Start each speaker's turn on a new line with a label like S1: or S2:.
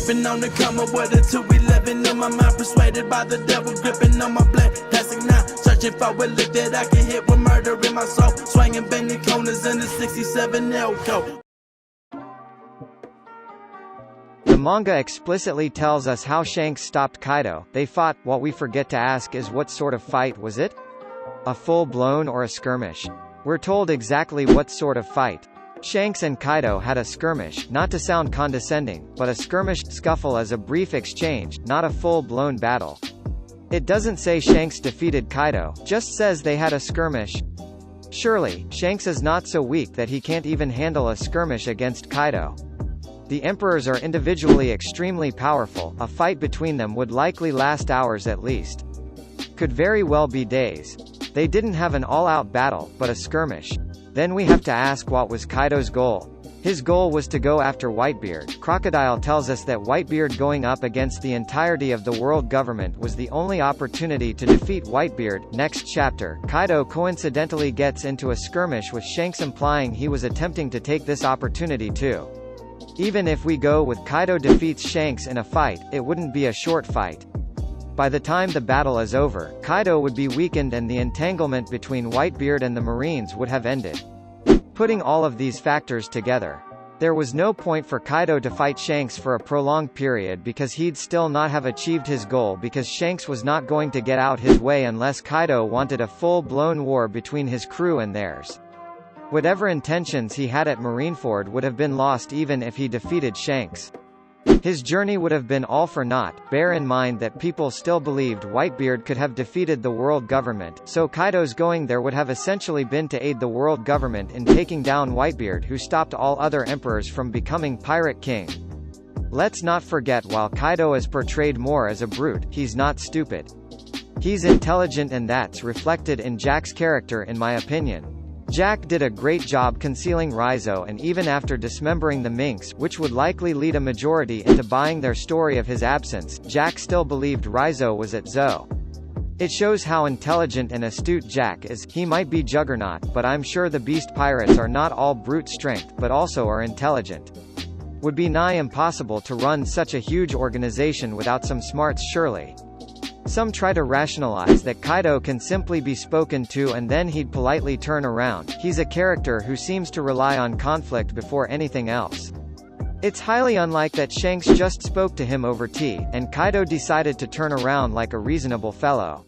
S1: Creeping on the come up with a 211 in my mind, persuaded by the devil, gripping on my black plastic now. Searching for a lick that I can hit with murder in my soul. Swinging banging corners in the 67 Elko.
S2: The manga explicitly tells us how Shanks stopped Kaido. They fought. What we forget to ask is what sort of fight was it? A full-blown or a skirmish? We're told exactly what sort of fight. Shanks and Kaido had a skirmish, not to sound condescending, but a skirmish scuffle as a brief exchange, not a full-blown battle. It doesn't say Shanks defeated Kaido, just says they had a skirmish. Surely, Shanks is not so weak that he can't even handle a skirmish against Kaido. The emperors are individually extremely powerful, a fight between them would likely last hours at least. Could very well be days. They didn't have an all-out battle, but a skirmish. Then we have to ask, what was Kaido's goal? His goal was to go after Whitebeard. Crocodile tells us that Whitebeard going up against the entirety of the world government was the only opportunity to defeat Whitebeard. Next chapter, Kaido coincidentally gets into a skirmish with Shanks, implying he was attempting to take this opportunity too. Even if we go with Kaido defeats Shanks in a fight, it wouldn't be a short fight. By the time the battle is over, Kaido would be weakened and the entanglement between Whitebeard and the Marines would have ended. Putting all of these factors together, there was no point for Kaido to fight Shanks for a prolonged period because he'd still not have achieved his goal, because Shanks was not going to get out his way unless Kaido wanted a full-blown war between his crew and theirs. Whatever intentions he had at Marineford would have been lost even if he defeated Shanks. His journey would have been all for naught. Bear in mind that people still believed Whitebeard could have defeated the world government, so Kaido's going there would have essentially been to aid the world government in taking down Whitebeard, who stopped all other emperors from becoming Pirate King. Let's not forget, while Kaido is portrayed more as a brute, he's not stupid. He's intelligent, and that's reflected in Jack's character in my opinion. Jack did a great job concealing Rizzo, and even after dismembering the Minks, which would likely lead a majority into buying their story of his absence, Jack still believed Rizzo was at Zo. It shows how intelligent and astute Jack is. He might be Juggernaut, but I'm sure the Beast Pirates are not all brute strength, but also are intelligent. Would be nigh impossible to run such a huge organization without some smarts, surely. Some try to rationalize that Kaido can simply be spoken to and then he'd politely turn around. He's a character who seems to rely on conflict before anything else. It's highly unlikely that Shanks just spoke to him over tea, and Kaido decided to turn around like a reasonable fellow.